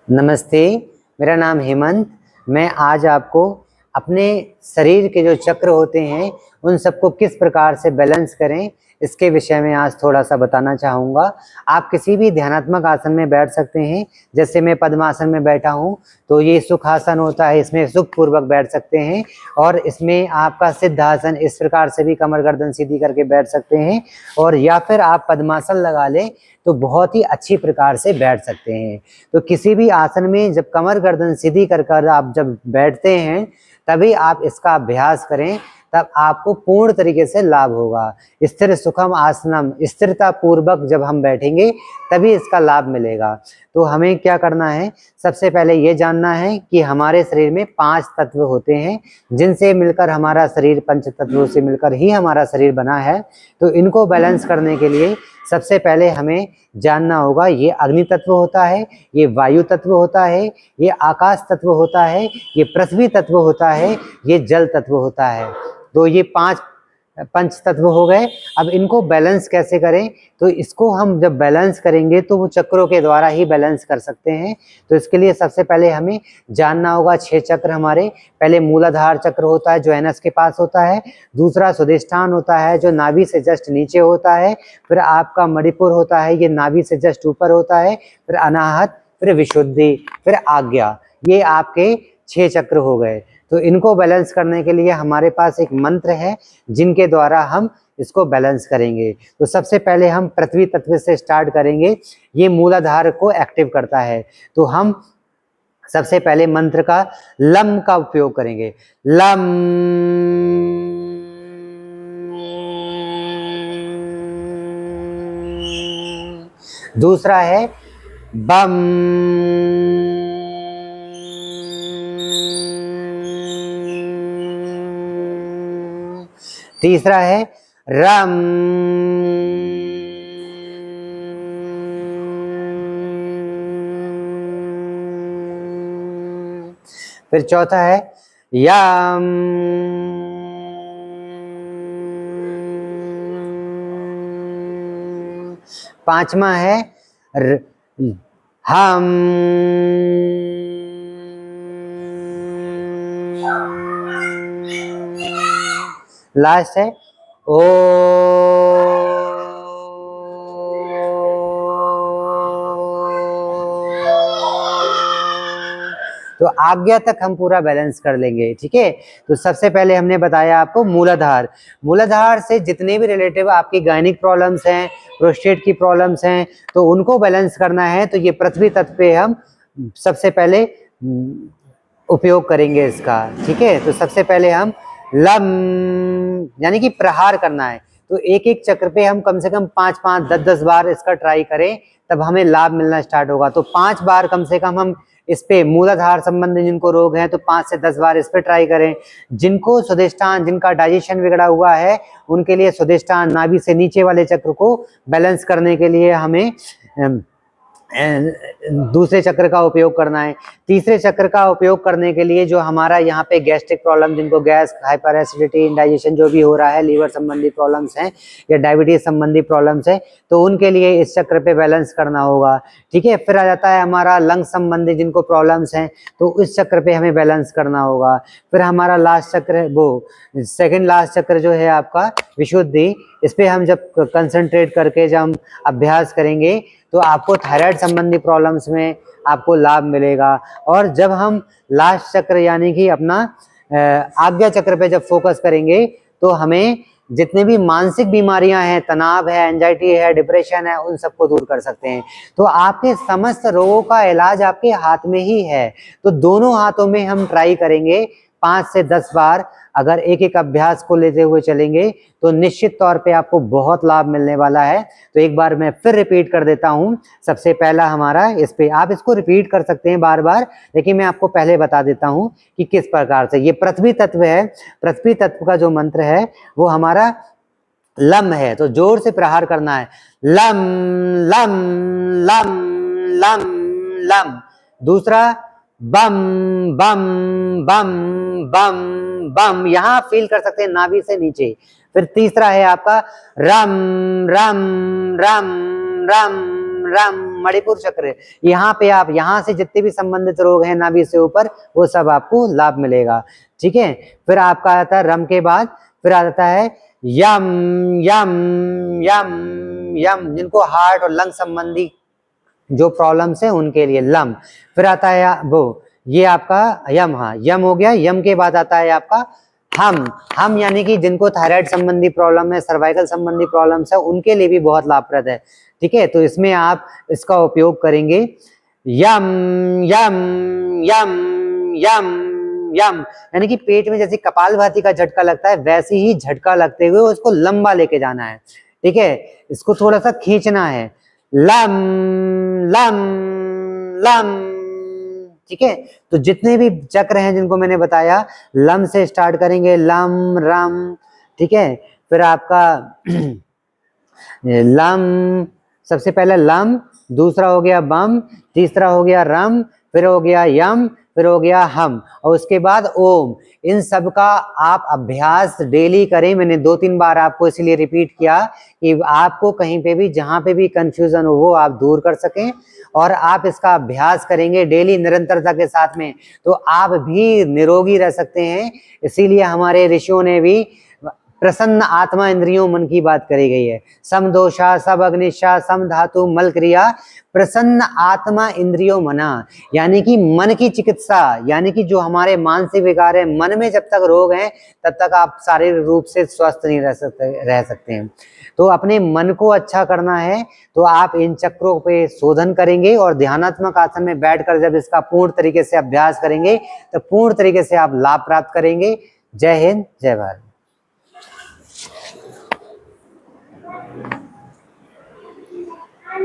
नमस्ते, मेरा नाम हेमंत। मैं आज आपको अपने शरीर के जो चक्र होते हैं उन सबको किस प्रकार से बैलेंस करें इसके विषय में आज थोड़ा-सा बताना चाहूँगा। आप किसी भी ध्यानात्मक आसन में बैठ सकते हैं। जैसे मैं पद्मासन में बैठा हूँ, तो ये सुखासन होता है, इसमें सुखपूर्वक बैठ सकते हैं। और इसमें आपका सिद्धासन, इस प्रकार से भी कमर गर्दन सीधी करके बैठ सकते हैं। और या फिर आप पद्मासन लगा लें तो बहुत ही अच्छी प्रकार से बैठ सकते हैं। तो किसी भी आसन में जब कमर गर्दन सीधी कर कर आप जब बैठते हैं, तभी आप इसका अभ्यास करें, तब आपको पूर्ण तरीके से लाभ होगा। स्थिर सुखम आसनम, स्थिरता पूर्वक जब हम बैठेंगे तभी इसका लाभ मिलेगा। तो हमें क्या करना है, सबसे पहले ये जानना है कि हमारे शरीर में 5 तत्व होते हैं, जिनसे मिलकर हमारा शरीर, पंच तत्वों से मिलकर ही हमारा शरीर बना है। तो इनको बैलेंस करने के लिए सबसे पहले हमें जानना होगा, ये अग्नि तत्व होता है, ये वायु तत्व होता है, ये आकाश तत्व होता है, ये पृथ्वी तत्व होता है, ये जल तत्व होता है। तो ये 5 पंच तत्व हो गए। अब इनको बैलेंस कैसे करें, तो इसको हम जब बैलेंस करेंगे तो वो चक्रों के द्वारा ही बैलेंस कर सकते हैं। तो इसके लिए सबसे पहले हमें जानना होगा 6 चक्र हमारे। पहले मूलाधार चक्र होता है जो एनस के पास होता है। दूसरा स्वादिष्ठान होता है जो नाभि से जस्ट नीचे होता है। फिर आपका मणिपुर होता है, ये नाभि से जस्ट ऊपर होता है। फिर अनाहत, फिर विशुद्धि, फिर आज्ञा। ये आपके 6 चक्र हो गए। तो इनको बैलेंस करने के लिए हमारे पास एक मंत्र है जिनके द्वारा हम इसको बैलेंस करेंगे। तो सबसे पहले हम पृथ्वी तत्व से स्टार्ट करेंगे। ये मूलाधार को एक्टिव करता है। तो हम सबसे पहले मंत्र का लम का उपयोग करेंगे। लम। दूसरा है बम। तीसरा है रम। फिर चौथा है यम। पांचवा है हम। लास्ट है ओ। तो आज्ञा तक हम पूरा बैलेंस कर लेंगे, ठीक है। तो सबसे पहले हमने बताया आपको मूलाधार। मूलाधार से जितने भी रिलेटिव आपकी गायनिक प्रॉब्लम्स हैं, प्रोस्टेट की प्रॉब्लम्स हैं, तो उनको बैलेंस करना है। तो ये पृथ्वी तत्व पे हम सबसे पहले उपयोग करेंगे इसका, ठीक है। तो सबसे पहले हम लम, यानी कि प्रहार करना है। तो एक एक चक्र पे हम कम से कम 5-5, 10-10 बार इसका ट्राई करें, तब हमें लाभ मिलना स्टार्ट होगा। तो 5 बार कम से कम हम इस पे, मूलाधार संबंधी जिनको रोग है तो 5 से 10 बार इस पे ट्राई करें। जिनको स्वादिष्ठान, जिनका डाइजेशन बिगड़ा हुआ है, उनके लिए स्वादिष्ठान, नाभि से नीचे वाले चक्र को बैलेंस करने के लिए हमें दूसरे चक्र का उपयोग करना है। तीसरे चक्र का उपयोग करने के लिए जो हमारा यहाँ पे गैस्ट्रिक प्रॉब्लम, जिनको गैस, हाइपर एसिडिटी, इंडाइजेशन जो भी हो रहा है, लीवर संबंधी प्रॉब्लम्स हैं या डायबिटीज संबंधी प्रॉब्लम्स हैं, तो उनके लिए इस चक्र पे बैलेंस करना होगा, ठीक है। फिर आ जाता है हमारा लंग संबंधी जिनको प्रॉब्लम्स हैं, तो इस चक्र पे हमें बैलेंस करना होगा। फिर हमारा लास्ट चक्र, वो सेकेंड लास्ट चक्र जो है आपका विशुद्धि, इस पे हम जब कंसंट्रेट करके जब हम अभ्यास करेंगे तो आपको थायराइड संबंधी प्रॉब्लम्स में आपको लाभ मिलेगा। और जब हम लास्ट चक्र यानी कि अपना आज्ञा चक्र पे जब फोकस करेंगे, तो हमें जितने भी मानसिक बीमारियां हैं, तनाव है, एंजाइटी है, डिप्रेशन है, उन सबको दूर कर सकते हैं। तो आपके समस्त रोगों का इलाज आपके हाथ में ही है। तो दोनों हाथों में हम ट्राई करेंगे 5 से 10 बार। अगर एक एक अभ्यास को लेते हुए चलेंगे तो निश्चित तौर पे आपको बहुत लाभ मिलने वाला है। तो एक बार मैं फिर रिपीट कर देता हूं। सबसे पहला हमारा, इस पे आप इसको रिपीट कर सकते हैं बार बार, लेकिन मैं आपको पहले बता देता हूं कि किस प्रकार से। ये पृथ्वी तत्व है। पृथ्वी तत्व का जो मंत्र है वो हमारा लम है। तो जोर से प्रहार करना है। Lump lump lump lump lump. दूसरा बम बम बम बम बम, यहां फील कर सकते हैं नाभि से नीचे। फिर तीसरा है आपका रम रम रम रम रम मणिपुर चक्र, यहाँ पे आप यहाँ से जितने भी संबंधित रोग हैं नाभि से ऊपर, वो सब आपको लाभ मिलेगा। ठीक है, फिर आपका आता है रम के बाद, फिर आता है यम यम यम यम, जिनको हार्ट और लंग संबंधी जो प्रॉब्लम्स है उनके लिए लम। फिर आता है वो, ये आपका यम, हाँ यम हो गया। यम के बाद आता है आपका हम यानी कि जिनको थायराइड संबंधी प्रॉब्लम है, सर्वाइकल संबंधी प्रॉब्लम्स है, उनके लिए भी बहुत लाभप्रद है। ठीक है, तो इसमें आप इसका उपयोग करेंगे यम यम यम यम यम, यानी कि पेट में जैसे कपालभाति का झटका लगता है वैसे ही झटका लगते हुए उसको लंबा लेके जाना है। ठीक है, इसको थोड़ा सा खींचना है, लम लम लम। ठीक है, तो जितने भी चक्र हैं जिनको मैंने बताया, लम से स्टार्ट करेंगे, लम रम। ठीक है, फिर आपका लम, सबसे पहले लम, दूसरा हो गया बम, तीसरा हो गया रम, फिर हो गया यम, फिर हो गया हम, और उसके बाद ओम। इन सब का आप अभ्यास डेली करें। मैंने 2-3 बार आपको इसलिए रिपीट किया कि आपको कहीं पे भी जहां पे भी कंफ्यूजन हो वो आप दूर कर सकें, और आप इसका अभ्यास करेंगे डेली निरंतरता के साथ में तो आप भी निरोगी रह सकते हैं। इसीलिए हमारे ऋषियों ने भी प्रसन्न आत्मा इंद्रियों मन की बात करी गई है। सम दोषा सब अग्निशा सम धातु मल क्रिया प्रसन्न आत्मा इंद्रियों मना, यानी कि मन की चिकित्सा, यानी कि जो हमारे मानसिक विकार है, मन में जब तक रोग हैं तब तक आप शारीरिक रूप से स्वस्थ नहीं रह सकते हैं। तो अपने मन को अच्छा करना है तो आप इन चक्रों पे शोधन करेंगे, और ध्यानात्मक आसन में बैठकर जब इसका पूर्ण तरीके से अभ्यास करेंगे तो पूर्ण तरीके से आप लाभ प्राप्त करेंगे। जय हिंद, जय भारत।